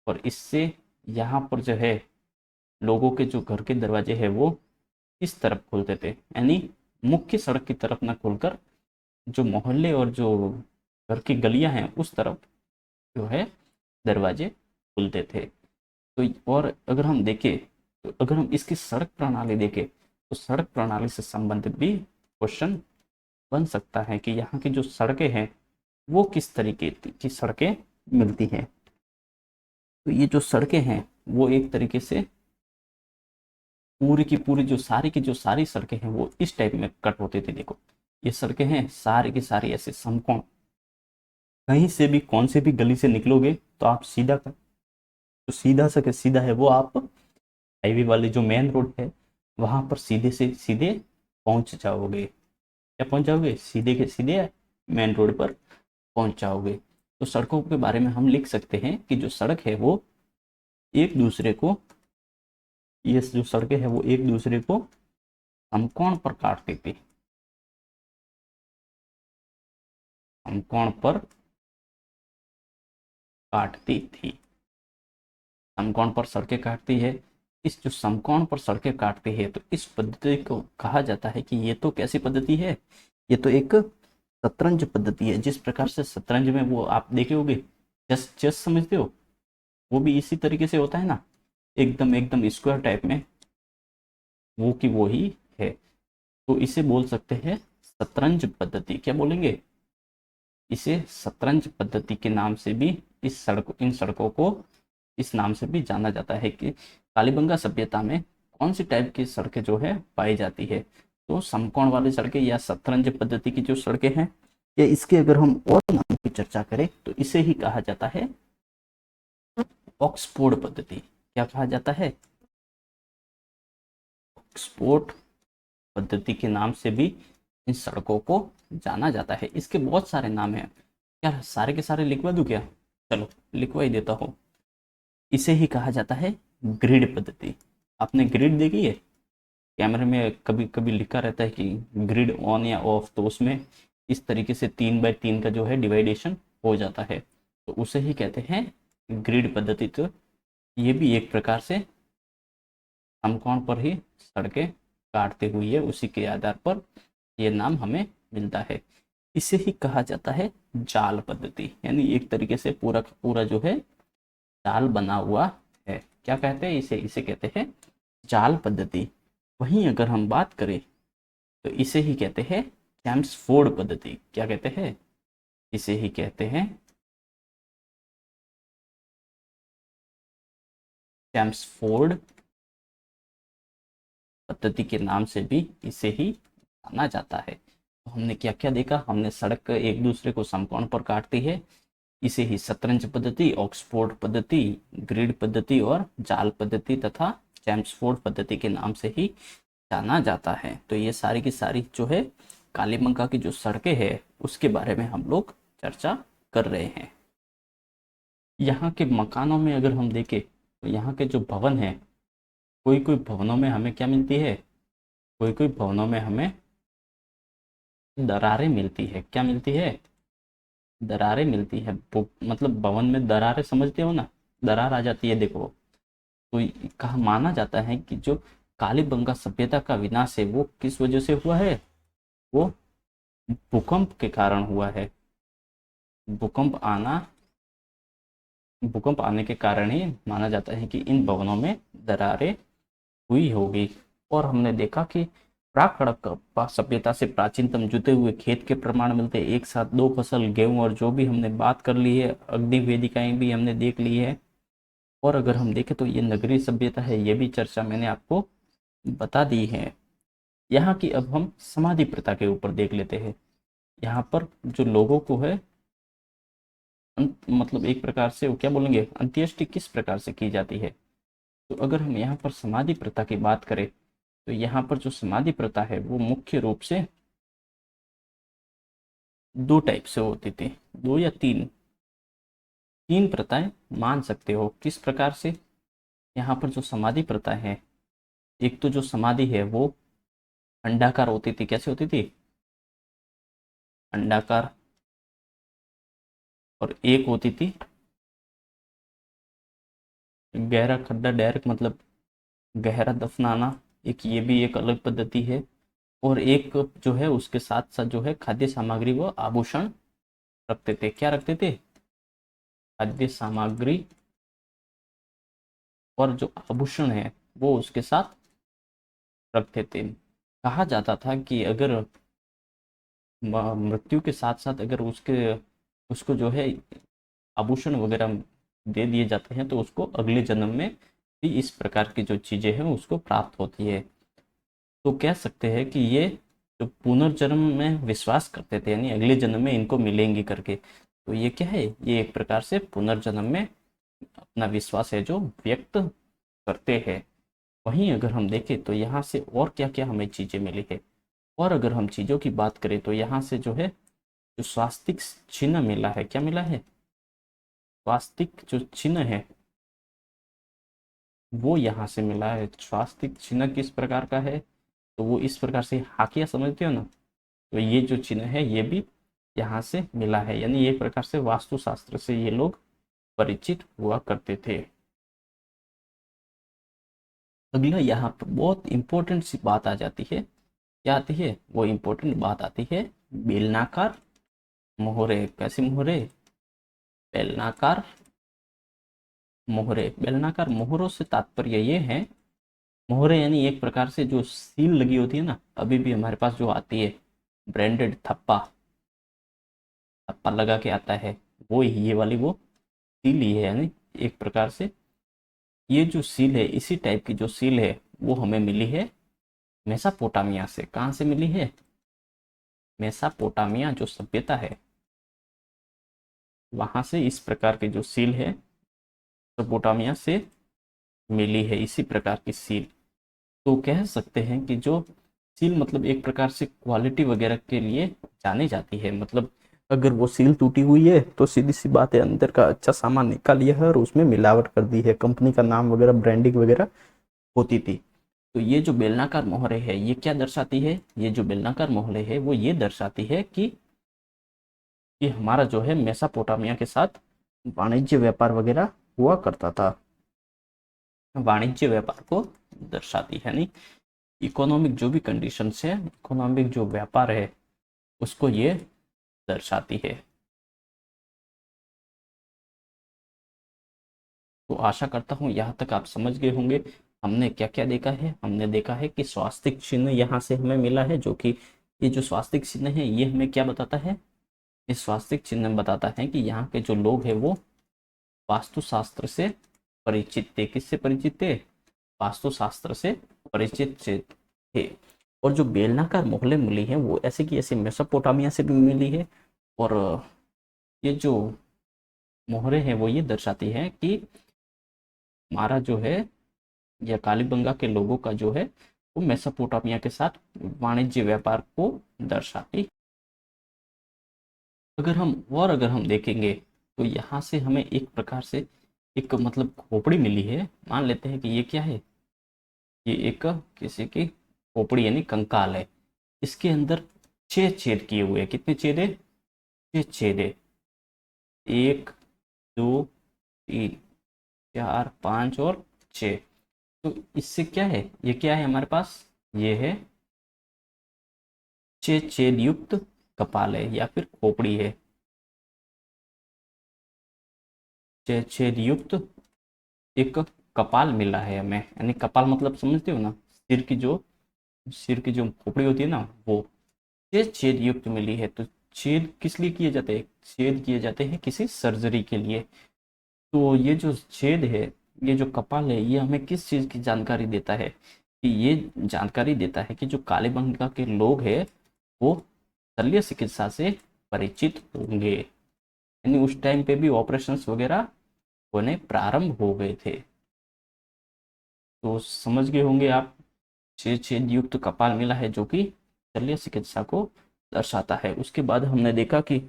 और इससे यहाँ पर जो है लोगों के जो घर के दरवाजे हैं वो इस तरफ खुलते थे, यानी मुख्य सड़क की तरफ ना खुलकर जो मोहल्ले और जो घर की गलियां हैं उस तरफ जो है दरवाजे खुलते थे। तो और अगर हम देखें तो अगर हम इसकी सड़क प्रणाली देखें तो सड़क प्रणाली से संबंधित भी क्वेश्चन बन सकता है कि यहाँ की जो सड़कें हैं वो किस तरीके की सड़कें मिलती हैं। तो ये जो सड़कें हैं वो एक तरीके से पूरी की जो सारी सड़कें हैं वो इस टाइप में कट होती थी। देखो ये सड़कें हैं सारी की सारी ऐसे समकोण, कहीं से भी कौन से भी गली से निकलोगे तो आप सीधा कर, तो सीधा से सीधा है वो आप हाईवे वाले जो मेन रोड है वहां पर सीधे से सीधे पहुंच जाओगे। क्या पहुंच जाओगे, सीधे के सीधे मेन रोड पर पहुंच जाओगे। तो सड़कों के बारे में हम लिख सकते हैं कि जो सड़क है वो एक दूसरे को, ये जो सड़कें हैं वो एक दूसरे को समकोण पर काटती थी, समकोण पर काटती थी। समकोण पर सड़कें काटती है। इस जो समकोण पर सड़कें काटती है तो इस पद्धति को कहा जाता है कि ये तो कैसी पद्धति है, ये तो एक शतरंज पद्धति है। जिस प्रकार से शतरंज में वो आप देखे होगे चेस, चेस समझते हो, वो भी इसी तरीके से होता है ना, एकदम एकदम स्क्वायर टाइप में, वो की वो ही है। तो इसे बोल सकते हैं शतरंज पद्धति। क्या बोलेंगे, इसे शतरंज पद्धति के नाम से भी इन सड़कों को इस नाम से भी जाना जाता है। कि कालीबंगा सभ्यता में कौन सी टाइप की सड़कें जो है पाई जाती है, तो समकोण वाली सड़कें या शतरंज पद्धति की जो सड़कें हैं, या इसके अगर हम और नाम की चर्चा करें तो इसे ही कहा जाता है ऑक्सफोर्ड पद्धति। क्या कहा जाता है, ऑक्सफोर्ड पद्धति के नाम से भी इन सड़कों को जाना जाता है। इसके बहुत सारे नाम हैं, क्या सारे के सारे लिखवा दूं क्या, चलो लिखवा ही देता हूँ। इसे ही कहा जाता है ग्रिड पद्धति। आपने ग्रिड देखी है, कैमरे में कभी कभी लिखा रहता है कि ग्रिड ऑन या ऑफ, तो उसमें इस तरीके से 3x3 का जो है डिवाइडेशन हो जाता है, तो उसे ही कहते हैं ग्रिड पद्धति। तो ये भी एक प्रकार से समकोण पर ही सड़कें काटते हुई है, उसी के आधार पर ये नाम हमें मिलता है। इसे ही कहा जाता है जाल पद्धति, यानी एक तरीके से पूरा का पूरा जो है जाल बना हुआ है। क्या कहते हैं इसे, इसे कहते हैं जाल पद्धति। वहीं अगर हम बात करें तो इसे ही कहते हैं चैम्सफोर्ड पद्धति। क्या कहते हैं, इसे ही कहते हैं चैम्सफोर्ड पद्धति के नाम से भी इसे ही जाना जाता है। तो हमने क्या क्या देखा, हमने सड़क एक दूसरे को समकोण पर काटती है, इसे ही शतरंज पद्धति, ऑक्सफोर्ड पद्धति, ग्रिड पद्धति और जाल पद्धति तथा चैम्सफोर्ड पद्धति के नाम से ही जाना जाता है। तो ये सारी की सारी जो है कालीबंगा की जो सड़कें हैं उसके बारे में हम लोग चर्चा कर रहे हैं। यहाँ के मकानों में अगर हम देखें तो यहाँ के जो भवन हैं, कोई कोई भवनों में हमें क्या मिलती है, कोई कोई भवनों में हमें दरारें मिलती है। क्या मिलती है? दरारें मिलती है। मतलब भवन में दरारें समझते हो ना, दरार आ जाती है देखो। तो कहा माना जाता है कि जो कालीबंगा सभ्यता का विनाश है वो किस वजह से हुआ है, वो भूकंप के कारण हुआ है। भूकंप आना, भूकंप आने के कारण ही माना जाता है कि इन भवनों में दरारें हुई होगी। और हमने देखा कि प्राक हड़प्पा सभ्यता से प्राचीनतम जुते हुए खेत के प्रमाण मिलते हैं। एक साथ दो फसल गेहूं और जो भी हमने बात कर ली है, अग्नि वेदिकाएं भी हमने देख ली है। और अगर हम देखें तो ये नगरीय सभ्यता है, ये भी चर्चा मैंने आपको बता दी है। यहाँ की अब हम समाधि प्रथा के ऊपर देख लेते हैं। यहाँ पर जो लोगों को है मतलब एक प्रकार से वो क्या बोलेंगे, अंत्येष्टि किस प्रकार से की जाती है। तो अगर हम यहाँ पर समाधि प्रथा की बात करें तो यहाँ पर जो समाधि प्रथा है वो मुख्य रूप से दो टाइप से होती थी, दो या तीन, तीन प्रथाएं मान सकते हो। किस प्रकार से? यहाँ पर जो समाधि प्रथा है, एक तो जो समाधि है वो अंडाकार होती थी। कैसे होती थी? अंडाकार। और एक होती थी गहरा खड्डा, डायरेक्ट मतलब गहरा दफनाना, एक ये भी एक अलग पद्धति है। और एक जो है उसके साथ साथ जो है खाद्य सामग्री व आभूषण रखते थे। क्या रखते थे? खाद्य सामग्री और जो आभूषण है वो उसके साथ रखते थे। कहा जाता था कि अगर मृत्यु के साथ साथ अगर उसको जो है आभूषण वगैरह दे दिए जाते हैं तो उसको अगले जन्म में भी इस प्रकार की जो चीजें हैं उसको प्राप्त होती है। तो कह सकते हैं कि ये जो पुनर्जन्म में विश्वास करते थे, यानी अगले जन्म में इनको मिलेंगी करके, तो ये क्या है, ये एक प्रकार से पुनर्जन्म में अपना विश्वास है जो व्यक्त करते हैं। वहीं अगर हम देखें तो यहाँ से और क्या क्या हमें चीजें मिली है। और अगर हम चीजों की बात करें तो यहाँ से जो है जो स्वास्तिक चिन्ह मिला है। क्या मिला है? स्वास्तिक जो चिन्ह है वो यहाँ से मिला है। स्वास्तिक चिन्ह किस प्रकार का है? तो वो इस प्रकार से हाकिया समझते हो ना, तो ये जो चिन्ह है ये भी यहाँ से मिला है। यानी एक प्रकार से वास्तुशास्त्र से ये लोग परिचित हुआ करते थे। अगला यहाँ पर बहुत इंपॉर्टेंट सी बात आ जाती है। क्या आती है? वो इंपॉर्टेंट बात आती है बेलनाकार मोहरे। कैसे मोहरे? बेलनाकार मोहरे। बेलनाकार मोहरों से तात्पर्य ये है, मोहरे यानी एक प्रकार से जो सील लगी होती है ना, अभी भी हमारे पास जो आती है ब्रांडेड थप्पा, थप्पा लगा के आता है, वो ये वाली वो सील ही है। यानी एक प्रकार से ये जो सील है, इसी टाइप की जो सील है वो हमें मिली है मेसापोटामिया से। कहाँ से मिली है? मेसापोटामिया जो सभ्यता है वहां से इस प्रकार की जो सील है मेसोपोटामिया से मिली है, इसी प्रकार की सील। तो कह सकते हैं कि जो सील मतलब एक प्रकार से क्वालिटी वगैरह के लिए जानी जाती है। मतलब अगर वो सील टूटी हुई है तो सीधी सी बात है अंदर का अच्छा सामान निकाल लिया है और उसमें मिलावट कर दी है, कंपनी का नाम वगैरह ब्रांडिंग वगैरह होती थी। तो ये जो बेलनाकार मोहरे है ये क्या दर्शाती है? ये जो बेलनाकार मोहरे है वो ये दर्शाती है कि हमारा जो है मेसापोटामिया के साथ वाणिज्य व्यापार वगैरह हुआ करता था। वाणिज्य व्यापार को दर्शाती है, नहीं इकोनॉमिक जो भी कंडीशंस है, इकोनॉमिक जो व्यापार है उसको ये दर्शाती है। तो आशा करता हूँ यहाँ तक आप समझ गए होंगे हमने क्या क्या देखा है। हमने देखा है कि स्वास्तिक चिन्ह यहाँ से हमें मिला है, जो कि ये जो स्वास्तिक चिन्ह है ये हमें क्या बताता है? इस स्वास्तिक चिन्ह बताता है कि यहाँ के जो लोग हैं वो वास्तुशास्त्र से परिचित थे। किससे परिचित थे? वास्तुशास्त्र से परिचित थे। और जो बेलनाकार मोहले मिली हैं वो ऐसे की ऐसे मेसोपोटामिया से भी मिली है। और ये जो मोहरे हैं वो ये दर्शाती हैं कि हमारा जो है या कालीबंगा के लोगों का जो है वो मेसोपोटामिया के साथ वाणिज्य व्यापार को दर्शाती। अगर हम देखेंगे तो यहाँ से हमें एक प्रकार से एक मतलब खोपड़ी मिली है। मान लेते हैं कि ये क्या है, ये एक किसी की खोपड़ी यानी कंकाल है। इसके अंदर 6 छेद किए हुए हैं। कितने छेद है? 6 छेद है। 1 2 3 4 5 और 6। तो इससे क्या है, ये क्या है हमारे पास, ये है 6 छेद युक्त कपाल है या फिर खोपड़ी है। 6 छेद युक्त एक कपाल मिला है हमें, यानी कपाल मतलब समझते हो ना, सिर की जो खोपड़ी होती है ना, वो 6 छेद युक्त मिली है। तो छेद किस लिए किए जाते हैं? छेद किए जाते हैं किसी सर्जरी के लिए। तो ये जो छेद है, ये जो कपाल है, ये हमें किस चीज़ की जानकारी देता है? कि ये जानकारी देता है कि जो काले बंगा के लोग हैं वो शल्य चिकित्सा से परिचित होंगे, यानी उस टाइम पे भी ऑपरेशंस वगैरह होने प्रारंभ हो गए थे। तो समझ गए होंगे आप, 6 छेद युक्त कपाल मिला है जो कि शल्य चिकित्सा को दर्शाता है। उसके बाद हमने देखा कि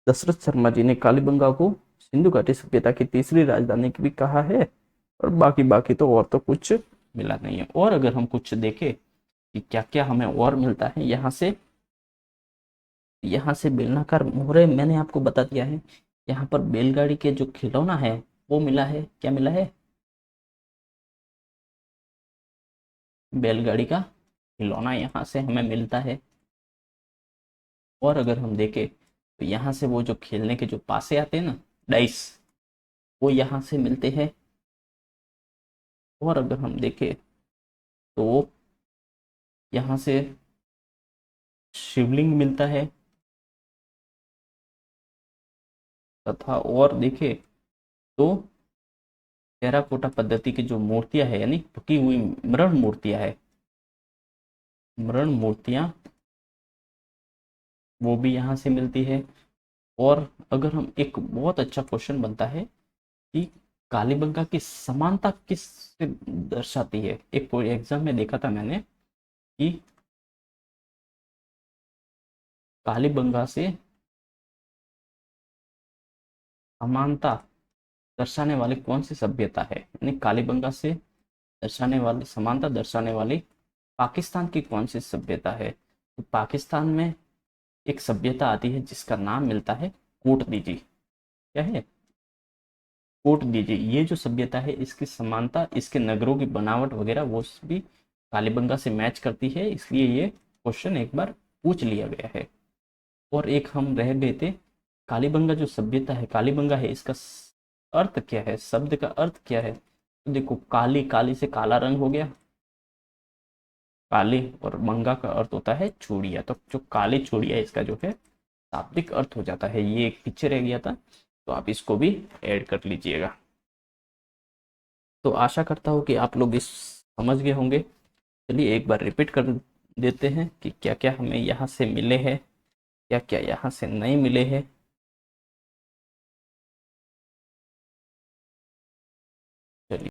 दशरथ शर्मा जी ने कालीबंगा को सिंधु घाटी सभ्यता की तीसरी राजधानी भी कहा है। और बाकी बाकी तो और तो कुछ मिला नहीं है। और अगर हम कुछ देखें कि क्या क्या हमें और मिलता है यहाँ से बेलनाकार मोहरे मैंने आपको बता दिया है। यहाँ पर बैलगाड़ी के जो खिलौना है वो मिला है। क्या मिला है? बैलगाड़ी का खिलौना यहाँ से हमें मिलता है। और अगर हम देखें तो यहाँ से वो जो खेलने के जो पासे आते हैं ना, डाइस, वो यहाँ से मिलते हैं। और अगर हम देखें तो यहाँ से शिवलिंग मिलता है। तथा और देखें तो टेराकोटा पद्धति की जो मूर्तियां है, यानी पकी हुई मृण मूर्तियां है, मृण मूर्तियां वो भी यहाँ से मिलती है। और अगर हम, एक बहुत अच्छा क्वेश्चन बनता है कि कालीबंगा की समानता किस से दर्शाती है। एक एग्जाम में देखा था मैंने कि कालीबंगा से समानता दर्शाने वाली कौन सी सभ्यता है, यानी कालीबंगा से दर्शाने वाली समानता दर्शाने वाली पाकिस्तान की कौन सी सभ्यता है? तो पाकिस्तान में एक सभ्यता आती है जिसका नाम मिलता है कोट दीजी। क्या है? कोट दीजी। ये जो सभ्यता है इसकी समानता, इसके नगरों की बनावट वगैरह वो भी कालीबंगा से मैच करती है, इसलिए ये क्वेश्चन एक बार पूछ लिया गया है। और एक हम रह गए थे, कालीबंगा जो सभ्यता है, कालीबंगा है, इसका अर्थ क्या है, शब्द का अर्थ क्या है? तो देखो, काली, काली से काला रंग हो गया, काली, और बंगा का अर्थ होता है चूड़िया। तो जो काली चूड़िया, इसका जो है शाब्दिक अर्थ हो जाता है। ये एक पीछे रह गया था, तो आप इसको भी ऐड कर लीजिएगा। तो आशा करता हूँ कि आप लोग इस समझ गए होंगे। चलिए एक बार रिपीट कर देते हैं कि क्या क्या हमें यहाँ से मिले हैं, क्या क्या यहाँ से नहीं मिले हैं। चलिए,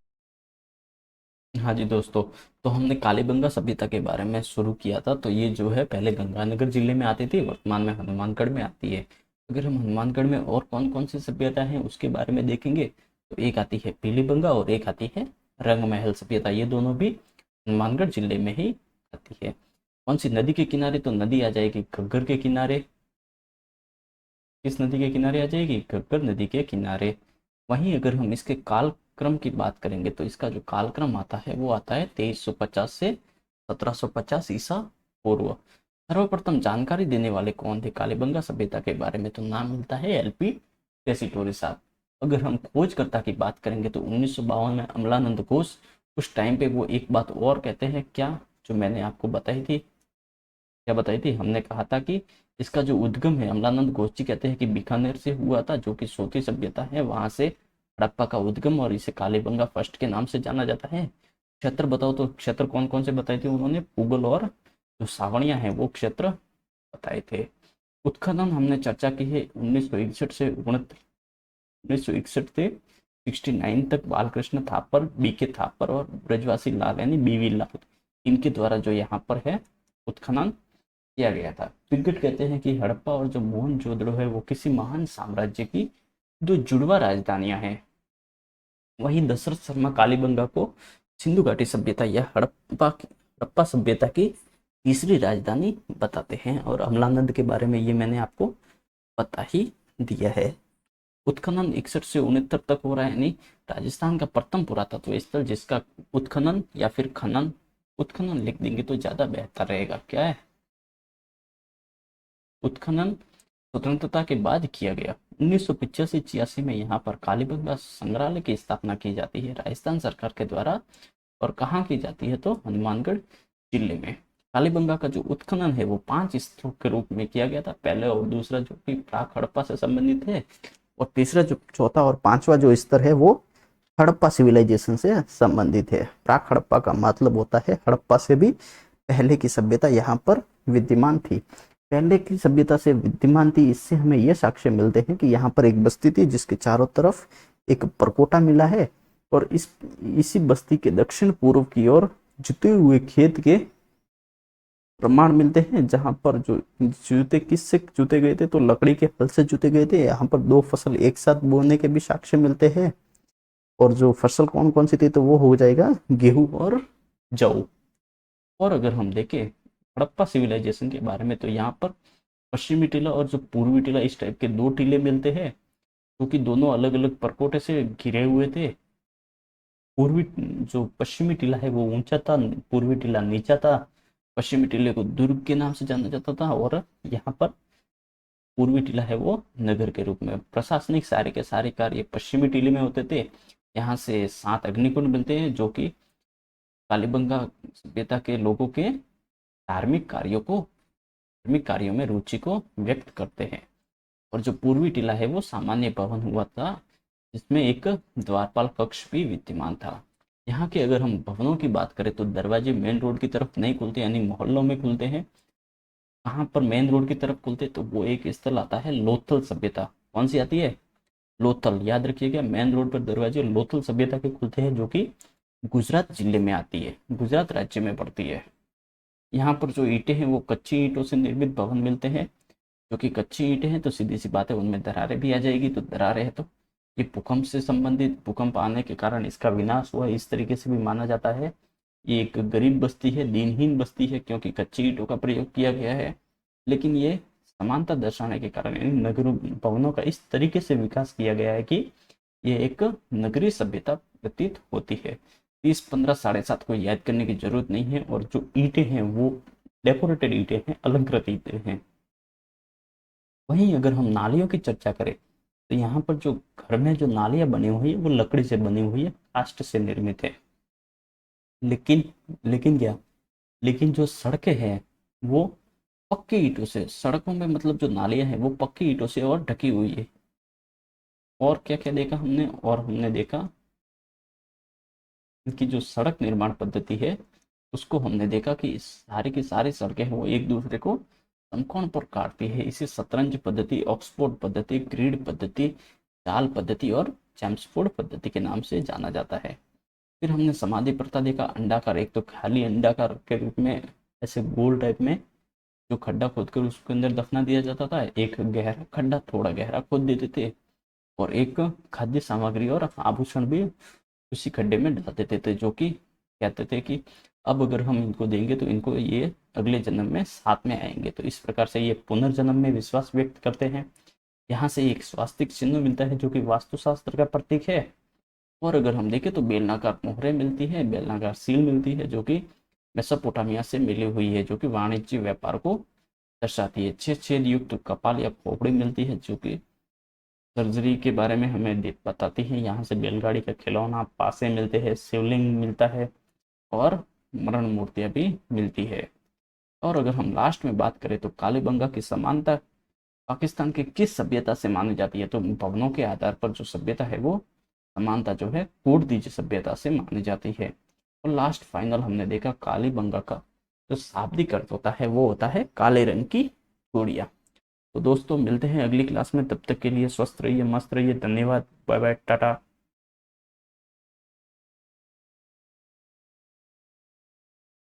हाँ जी दोस्तों, तो हमने कालीबंगा सभ्यता के बारे में शुरू किया था। तो ये जो है पहले गंगानगर जिले में आती थी, वर्तमान में हनुमानगढ़ में आती है। अगर हम हनुमानगढ़ में और कौन कौन सी सभ्यता हैं उसके बारे में देखेंगे तो एक आती है पीलीबंगा और एक आती है रंगमहल सभ्यता। ये दोनों भी हनुमानगढ़ जिले में ही आती है। कौन सी नदी के किनारे? तो नदी आ जाएगी घग्गर के किनारे। किस नदी के किनारे आ जाएगी? घग्गर नदी के किनारे। वहीं अगर हम इसके कालक्रम की बात करेंगे तो इसका जो कालक्रम आता है वो आता है 2350 से 1750 ईसा पूर्व। सर्वप्रथम जानकारी देने वाले कौन थे कालीबंगा सभ्यता के बारे में? तो नाम मिलता है एलपी टेसीटोरी साहब। अगर हम खोजकर्ता की बात करेंगे तो 1952 में अमलानंद घोष। उस टाइम पे वो एक बात और कहते हैं, क्या, जो मैंने आपको बताई थी, क्या बताई थी, हमने कहा था कि इसका जो उद्गम है, अमलानंद घोष जी कहते हैं कि बीकानेर से हुआ था, जो कि सोती सभ्यता है, वहां से हड़प्पा का उद्गम, और इसे कालीबंगा फर्स्ट के नाम से जाना जाता है। क्षेत्र बताओ, तो क्षेत्र कौन कौन से बताए थे उन्होंने? पुगल और जो सावणिया है वो क्षेत्र बताए थे। उत्खनन हमने चर्चा की है 1961 से 1961 से 69 तक बालकृष्ण थापर, बी के थापर और ब्रजवासी लाल यानी बीवी लाल, इनके द्वारा जो यहाँ पर है उत्खनन किया गया था। पिंगट कहते हैं कि हड़प्पा और जो मोहनजोदड़ो है वो किसी महान साम्राज्य की दो जुड़वा राजधानियां हैं। वहीं दशरथ शर्मा कालीबंगा को सिंधु घाटी सभ्यता या हड़प्पा सभ्यता की तीसरी राजधानी बताते हैं। और अमलानंद के बारे में ये मैंने आपको बता ही दिया है। उत्खनन 61 से 69 तक हो रहा है, यानी राजस्थान का प्रथम पुरातत्व स्थल जिसका उत्खनन या फिर खनन, उत्खनन लिख देंगे तो ज्यादा बेहतर रहेगा। क्या है? उत्खनन स्वतंत्रता के बाद किया गया। 1985-86 में यहाँ पर कालीबंगा संग्रहालय की स्थापना की जाती है राजस्थान सरकार के द्वारा। और कहाँ की जाती है? तो हनुमानगढ़ जिले में। कालीबंगा का जो उत्खनन है वो 5 स्तरों के रूप में किया गया था। पहले और दूसरा जो कि प्राक हड़प्पा से संबंधित है, और तीसरा जो चौथा और पांचवा जो स्तर है वो हड़प्पा सिविलाइजेशन से संबंधित है। प्राक हड़प्पा का मतलब होता है हड़प्पा से भी पहले की सभ्यता यहाँ पर विद्यमान थी। पहले की सभ्यता से विद्यमान थी, इससे हमें यह साक्ष्य मिलते हैं कि यहाँ पर एक बस्ती थी जिसके चारों तरफ एक परकोटा मिला है, और इसी बस्ती के दक्षिण पूर्व की ओर जुते हुए खेत के प्रमाण मिलते हैं, जहां पर जो जूते किससे जूते गए थे? तो लकड़ी के हल से जूते गए थे। यहाँ पर 2 फसल एक साथ बोने के भी साक्ष्य मिलते हैं। और जो फसल कौन कौन सी थी? तो वो हो जाएगा गेहूं और जौ। और अगर हम देखें हड़प्पा सिविलाइजेशन के बारे में, तो यहाँ पर पश्चिमी टीला और जो पूर्वी टीला, इस टाइप के 2 टीले मिलते हैं, क्योंकि दोनों अलग अलग परकोटे से घिरे हुए थे। पूर्वी जो पश्चिमी टीला है वो ऊंचा था, पूर्वी टीला नीचा था। पश्चिमी टीले को दुर्ग के नाम से जाना जाता था, और यहाँ पर पूर्वी टीला है वो नगर के रूप में। प्रशासनिक सारे के सारे कार्य पश्चिमी टीले में होते थे। यहाँ से 7 अग्निकुंड मिलते हैं जो कि कालीबंगा सभ्यता के लोगों के धार्मिक कार्यों में रुचि को व्यक्त करते हैं। और जो पूर्वी टीला है वो सामान्य भवन हुआ था, जिसमें एक द्वारपाल कक्ष भी विद्यमान था। यहाँ के अगर हम भवनों की बात करें तो दरवाजे मेन रोड की तरफ नहीं खुलते, यानी मोहल्लों में खुलते हैं। कहाँ पर मेन रोड की तरफ खुलते? तो वो एक स्थल आता है लोथल सभ्यता। कौन सी आती है? लोथल। याद रखिएगा, मेन रोड पर दरवाजे लोथल सभ्यता के खुलते हैं, जो कि गुजरात जिले में आती है, गुजरात राज्य में पड़ती है। यहाँ पर जो ईंटें हैं वो कच्ची ईंटों से निर्मित भवन मिलते हैं। जो कि कच्ची ईंटें हैं तो सीधी सी बात है उनमें दरारें भी आ जाएगी। तो दरारें है तो ये भूकंप से संबंधित, भूकंप आने के कारण इसका विनाश हुआ, इस तरीके से भी माना जाता है। ये एक गरीब बस्ती है, दीनहीन बस्ती है, क्योंकि कच्ची ईंटों का प्रयोग किया गया है। लेकिन ये समानता दर्शाने के कारण इन नगर भवनों का इस तरीके से विकास किया गया है कि ये एक नगरीय सभ्यता प्रतीत होती है। 30, 15, 7.5 को याद करने की जरूरत नहीं है। और जो ईंटें हैं वो डेकोरेटेड ईंटें हैं, अलंकृत ईंटें हैं। वहीं अगर हम नालियों की चर्चा करें तो यहाँ पर जो घर में जो नालियां बनी हुई है वो लकड़ी से बनी हुई है, काष्ठ से निर्मित है। लेकिन लेकिन क्या? लेकिन जो सड़कें हैं वो पक्की ईंटों से, सड़कों में मतलब जो नालियां हैं वो पक्की ईंटों से और ढकी हुई है। और क्या क्या देखा हमने? और हमने देखा इनकी जो सड़क निर्माण पद्धति है उसको हमने देखा कि सारी की सारी सड़कें हैं वो एक दूसरे को समकोण पर काटती है। इसे शतरंज पद्धति, ऑक्सफोर्ड पद्धति, ग्रिड पद्धति, जाल पद्धति और चैम्सफोर्ड पद्धति के नाम से जाना जाता है। फिर हमने समाधि प्रथा देखा, अंडाकार, एक तो खाली अंडाकार के रूप में ऐसे गोल टाइप में जो खड्डा खोद कर उसके अंदर दफना दिया जाता था, एक गहरा खड्डा थोड़ा गहरा खोद देते थे, और एक खाद्य सामग्री और आभूषण भी उसी खड्डे में डाल देते थे, जो कि कहते थे कि अब अगर हम इनको देंगे तो इनको ये अगले जन्म में साथ में आएंगे। तो इस प्रकार से ये पुनर्जन्म में विश्वास व्यक्त करते हैं। यहाँ से एक स्वास्तिक चिन्ह मिलता है जो कि वास्तुशास्त्र का प्रतीक है। और अगर हम देखें तो बेलनाकार मोहरें मिलती है, बेलनाकार सील मिलती है, जो कि मेसोपोटामिया से मिली हुई है, जो कि वाणिज्य व्यापार को दर्शाती है। 6 छेद युक्त कपाल या खोपड़ी मिलती है, जो कि सर्जरी के बारे में हमें बताती है। यहाँ से बैलगाड़ी का खिलौना, पासे मिलते हैं, शिवलिंग मिलता है, और मरण मूर्तियां भी मिलती है। और अगर हम लास्ट में बात करें तो कालीबंगा की समानता पाकिस्तान की किस सभ्यता से मानी जाती है? तो भवनों के आधार पर जो सभ्यता है वो समानता जो है पोर्तुगीज सभ्यता से मानी जाती है। और लास्ट फाइनल हमने देखा कालीबंगा का जो शाब्दिक अर्थ होता है वो होता है काले रंग की चूड़ियाँ। तो दोस्तों मिलते हैं अगली क्लास में, तब तक के लिए स्वस्थ रहिए, मस्त रहिए। धन्यवाद, बाय बाय, टाटा।